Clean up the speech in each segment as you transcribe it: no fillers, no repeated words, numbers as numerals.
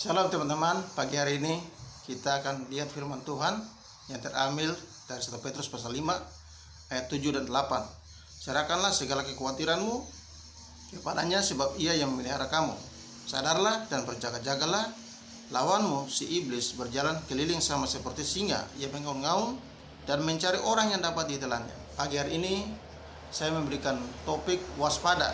Shalom teman-teman, pagi hari ini kita akan lihat firman Tuhan yang terambil dari 1 Petrus pasal 5 ayat 7 dan 8. Serahkanlah segala kekhawatiranmu kepadanya sebab ia yang memelihara kamu. Sadarlah dan berjaga-jagalah, lawanmu si iblis berjalan keliling sama seperti singa. Ia mengaum-ngaum dan mencari orang yang dapat ditelannya. Pagi hari ini saya memberikan topik waspada.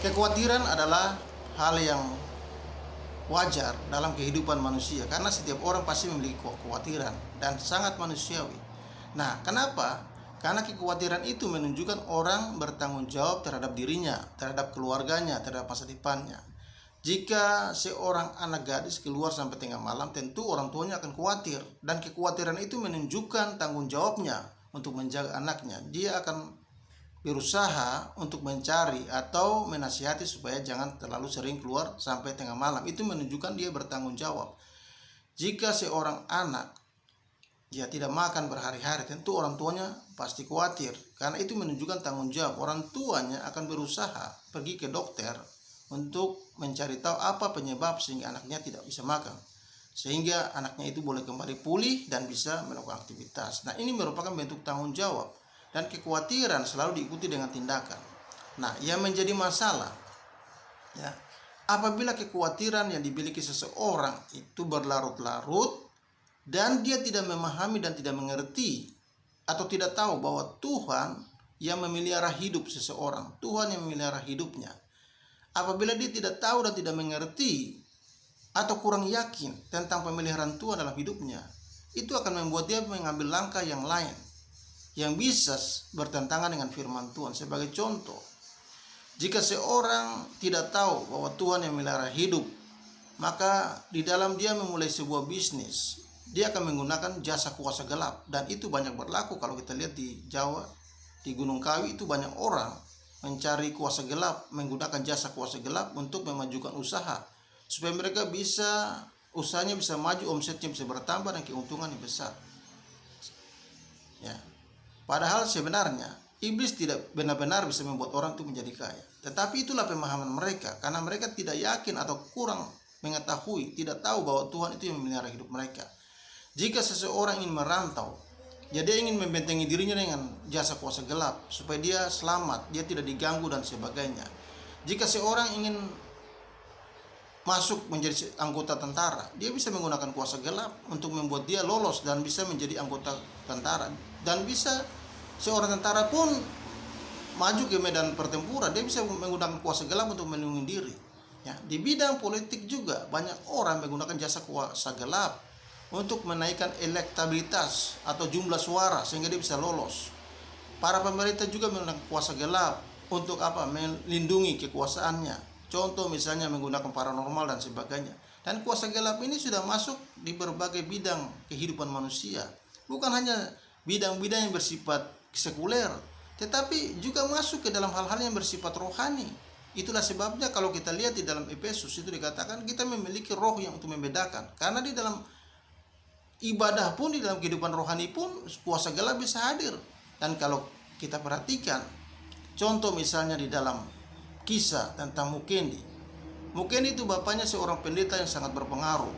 Kekhawatiran adalah hal yang wajar dalam kehidupan manusia, karena setiap orang pasti memiliki kekhawatiran dan sangat manusiawi. Nah, kenapa? Karena kekhawatiran itu menunjukkan orang bertanggung jawab terhadap dirinya, terhadap keluarganya, terhadap masa depannya. Jika seorang anak gadis keluar sampai tengah malam, tentu orang tuanya akan khawatir, dan kekhawatiran itu menunjukkan tanggung jawabnya untuk menjaga anaknya. Dia akan berusaha untuk mencari atau menasihati supaya jangan terlalu sering keluar sampai tengah malam. Itu menunjukkan dia bertanggung jawab. Jika seorang anak dia tidak makan berhari-hari, tentu orang tuanya pasti khawatir, karena itu menunjukkan tanggung jawab. Orang tuanya akan berusaha pergi ke dokter untuk mencari tahu apa penyebab sehingga anaknya tidak bisa makan, sehingga anaknya itu boleh kembali pulih dan bisa melakukan aktivitas. Nah, ini merupakan bentuk tanggung jawab. Dan kekhawatiran selalu diikuti dengan tindakan. Nah, yang menjadi masalah ya, apabila kekhawatiran yang dimiliki seseorang itu berlarut-larut dan dia tidak memahami dan tidak mengerti atau tidak tahu bahwa Tuhan yang memelihara hidup seseorang, Tuhan yang memelihara hidupnya. Apabila dia tidak tahu dan tidak mengerti atau kurang yakin tentang pemeliharaan Tuhan dalam hidupnya, itu akan membuat dia mengambil langkah yang lain yang bisa bertentangan dengan firman Tuhan. Sebagai contoh, jika seorang tidak tahu bahwa Tuhan yang memelihara hidup, maka di dalam dia memulai sebuah bisnis, dia akan menggunakan jasa kuasa gelap. Dan itu banyak berlaku kalau kita lihat di Jawa, di Gunung Kawi itu banyak orang mencari kuasa gelap, menggunakan jasa kuasa gelap untuk memajukan usaha, supaya mereka bisa, usahanya bisa maju, omsetnya bisa bertambah dan keuntungannya besar. Ya. Padahal sebenarnya iblis tidak benar-benar bisa membuat orang itu menjadi kaya. Tetapi itulah pemahaman mereka, karena mereka tidak yakin atau kurang mengetahui, tidak tahu bahwa Tuhan itu yang memelihara hidup mereka. Jika seseorang ingin merantau, dia ingin membentengi dirinya dengan jasa kuasa gelap supaya dia selamat, dia tidak diganggu dan sebagainya. Jika seorang ingin masuk menjadi anggota tentara, dia bisa menggunakan kuasa gelap untuk membuat dia lolos dan bisa menjadi anggota tentara. Dan bisa seorang tentara pun maju ke medan pertempuran, dia bisa menggunakan kuasa gelap untuk melindungi diri. Ya, di bidang politik juga banyak orang menggunakan jasa kuasa gelap untuk menaikkan elektabilitas atau jumlah suara sehingga dia bisa lolos. Para pemerintah juga menggunakan kuasa gelap untuk apa? Melindungi kekuasaannya. Contoh misalnya menggunakan paranormal dan sebagainya. Dan kuasa gelap ini sudah masuk di berbagai bidang kehidupan manusia. Bukan hanya bidang-bidang yang bersifat sekuler, tetapi juga masuk ke dalam hal-hal yang bersifat rohani. Itulah sebabnya kalau kita lihat di dalam Efesus itu dikatakan kita memiliki roh yang untuk membedakan. Karena di dalam ibadah pun, di dalam kehidupan rohani pun kuasa gelap bisa hadir. Dan kalau kita perhatikan, contoh misalnya di dalam kisah tentang Mukendi. Mukendi itu bapaknya seorang pendeta yang sangat berpengaruh.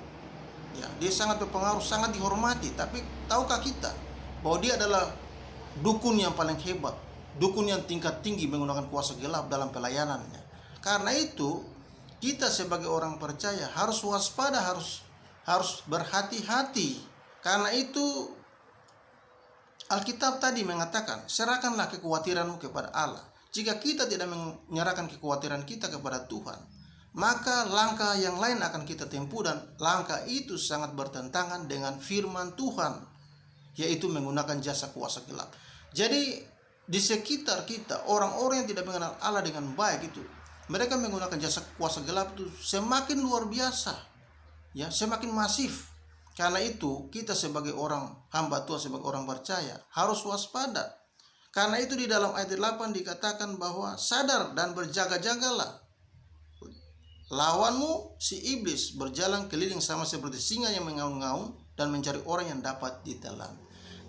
Ya, dia sangat berpengaruh, sangat dihormati. Tapi tahukah kita bahwa dia adalah dukun yang paling hebat, dukun yang tingkat tinggi menggunakan kuasa gelap dalam pelayanannya. Karena itu kita sebagai orang percaya harus waspada, harus berhati-hati. Karena itu Alkitab tadi mengatakan, serahkanlah kekhawatiranmu kepada Allah. Jika kita tidak menyerahkan kekhawatiran kita kepada Tuhan, maka langkah yang lain akan kita tempuh, dan langkah itu sangat bertentangan dengan firman Tuhan, yaitu menggunakan jasa kuasa gelap. Jadi di sekitar kita, orang-orang yang tidak mengenal Allah dengan baik itu, mereka menggunakan jasa kuasa gelap itu semakin luar biasa, ya, semakin masif. Karena itu kita sebagai orang hamba Tuhan, sebagai orang percaya harus waspada. Karena itu di dalam ayat 8 dikatakan bahwa sadar dan berjaga-jagalah, lawanmu si iblis berjalan keliling sama seperti singa yang mengaum-ngaum dan mencari orang yang dapat ditelan.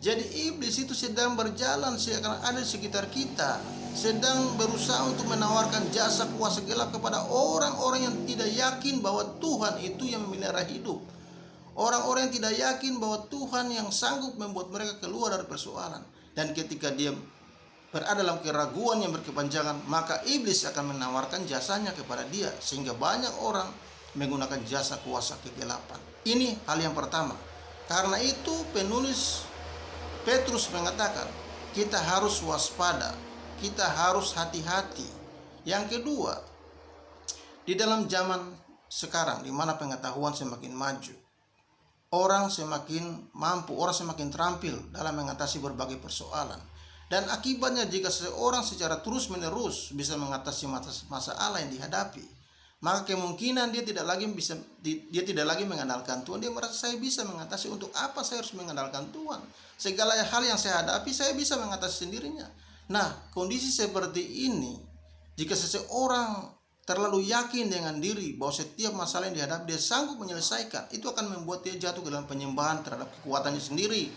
Jadi iblis itu sedang berjalan, seakan ada di sekitar kita, sedang berusaha untuk menawarkan jasa kuasa gelap kepada orang-orang yang tidak yakin bahwa Tuhan itu yang memelihara hidup. Orang-orang yang tidak yakin bahwa Tuhan yang sanggup membuat mereka keluar dari persoalan. Dan ketika dia berada dalam keraguan yang berkepanjangan, maka iblis akan menawarkan jasanya kepada dia, sehingga banyak orang menggunakan jasa kuasa kegelapan. Ini hal yang pertama. Karena itu penulis Petrus mengatakan, kita harus waspada, kita harus hati-hati. Yang kedua, di dalam zaman sekarang di mana pengetahuan semakin maju, orang semakin mampu, orang semakin terampil dalam mengatasi berbagai persoalan. Dan akibatnya jika seseorang secara terus-menerus bisa mengatasi masalah yang dihadapi, maka kemungkinan dia tidak lagi mengandalkan Tuhan. Dia merasa, saya bisa mengatasi, untuk apa saya harus mengandalkan Tuhan? Segala hal yang saya hadapi saya bisa mengatasi sendirinya. Nah, kondisi seperti ini, jika seseorang terlalu yakin dengan diri bahwa setiap masalah yang dihadapi dia sanggup menyelesaikan, itu akan membuat dia jatuh ke dalam penyembahan terhadap kekuatannya sendiri.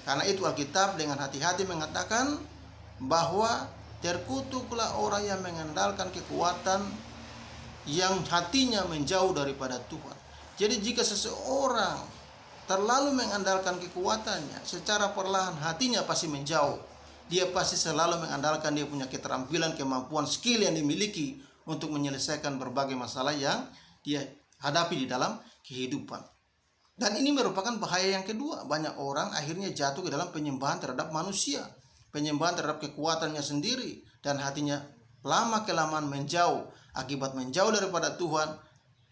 Karena itu Alkitab dengan hati-hati mengatakan bahwa terkutuklah orang yang mengandalkan kekuatan yang hatinya menjauh daripada Tuhan. Jadi jika seseorang terlalu mengandalkan kekuatannya, secara perlahan hatinya pasti menjauh. Dia pasti selalu mengandalkan dia punya keterampilan, kemampuan, skill yang dimiliki untuk menyelesaikan berbagai masalah yang dia hadapi di dalam kehidupan. Dan ini merupakan bahaya yang kedua. Banyak orang akhirnya jatuh ke dalam penyembahan terhadap manusia, penyembahan terhadap kekuatannya sendiri, dan hatinya lama kelamaan menjauh. Akibat menjauh daripada Tuhan,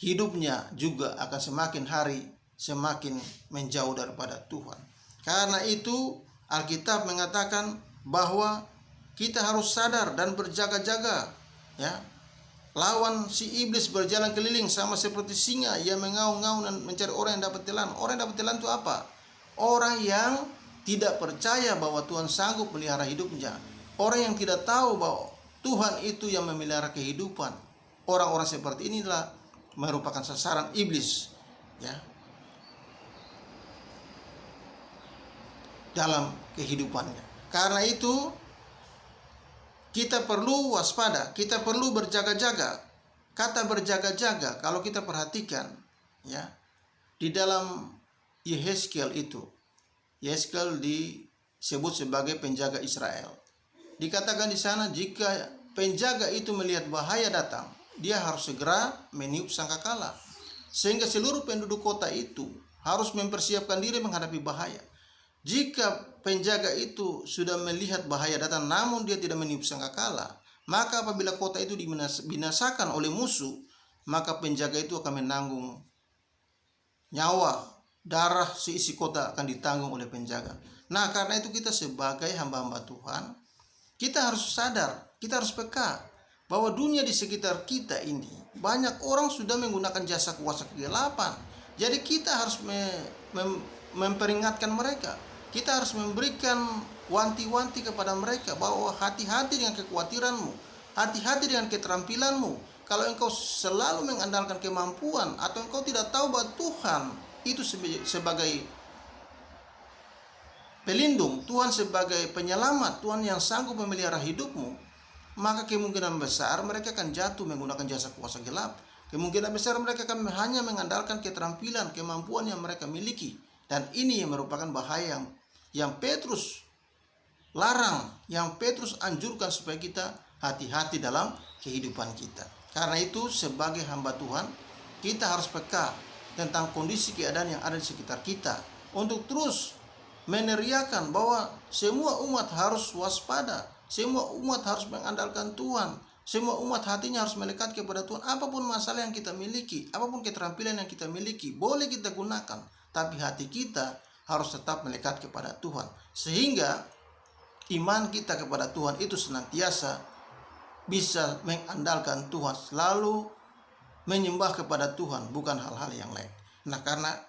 hidupnya juga akan semakin hari semakin menjauh daripada Tuhan. Karena itu Alkitab mengatakan bahwa kita harus sadar dan berjaga-jaga, ya. Lawan si iblis berjalan keliling sama seperti singa, ia mengaum-ngaum dan mencari orang yang dapat telan. Orang yang dapat telan itu apa? Orang yang tidak percaya bahwa Tuhan sanggup melihara hidupnya. Orang yang tidak tahu bahwa Tuhan itu yang memelihara kehidupan. Orang-orang seperti inilah merupakan sasaran iblis, ya, dalam kehidupannya. Karena itu kita perlu waspada, kita perlu berjaga-jaga. Kata berjaga-jaga kalau kita perhatikan, ya, di dalam Yehezkiel itu, Yehezkiel disebut sebagai penjaga Israel. Dikatakan di sana jika penjaga itu melihat bahaya datang, dia harus segera meniup sangkakala, sehingga seluruh penduduk kota itu harus mempersiapkan diri menghadapi bahaya. Jika penjaga itu sudah melihat bahaya datang namun dia tidak meniup sangkakala, maka apabila kota itu dibinasakan oleh musuh, maka penjaga itu akan menanggung nyawa, darah seisi kota akan ditanggung oleh penjaga. Nah, karena itu kita sebagai hamba-hamba Tuhan, kita harus sadar, kita harus peka bahwa dunia di sekitar kita ini banyak orang sudah menggunakan jasa kuasa kegelapan. Jadi kita harus memperingatkan mereka. Kita harus memberikan wanti-wanti kepada mereka bahwa hati-hati dengan kekhawatiranmu, hati-hati dengan keterampilanmu. Kalau engkau selalu mengandalkan kemampuan atau engkau tidak tahu bahwa Tuhan itu sebagai pelindung, Tuhan sebagai penyelamat, Tuhan yang sanggup memelihara hidupmu, maka kemungkinan besar mereka akan jatuh menggunakan jasa kuasa gelap. Kemungkinan besar mereka akan hanya mengandalkan keterampilan, kemampuan yang mereka miliki. Dan ini yang merupakan bahaya yang Petrus larang, yang Petrus anjurkan supaya kita hati-hati dalam kehidupan kita. Karena itu sebagai hamba Tuhan, kita harus peka tentang kondisi keadaan yang ada di sekitar kita, untuk terus meneriakan bahwa semua umat harus waspada, semua umat harus mengandalkan Tuhan, semua umat hatinya harus melekat kepada Tuhan. Apapun masalah yang kita miliki, apapun keterampilan yang kita miliki, boleh kita gunakan, tapi hati kita harus tetap melekat kepada Tuhan, sehingga iman kita kepada Tuhan itu senantiasa bisa mengandalkan Tuhan, selalu menyembah kepada Tuhan, bukan hal-hal yang lain. Nah, karena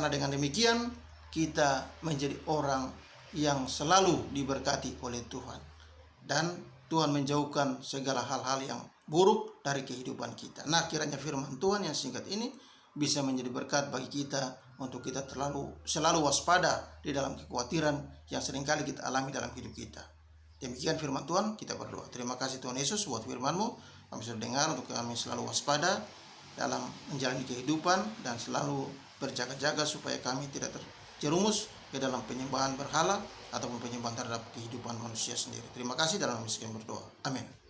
dengan demikian kita menjadi orang yang selalu diberkati oleh Tuhan, dan Tuhan menjauhkan segala hal-hal yang buruk dari kehidupan kita. Nah, kiranya firman Tuhan yang singkat ini bisa menjadi berkat bagi kita untuk kita selalu waspada di dalam kekhawatiran yang seringkali kita alami dalam hidup kita. Demikian firman Tuhan, kita berdoa. Terima kasih Tuhan Yesus buat firman-Mu. Kami sudah dengar untuk kami selalu waspada dalam menjalani kehidupan dan selalu berjaga-jaga supaya kami tidak terjerumus ke dalam penyembahan berhala ataupun penyembahan terhadap kehidupan manusia sendiri. Terima kasih, dalam nama Yesus kami berdoa. Amin.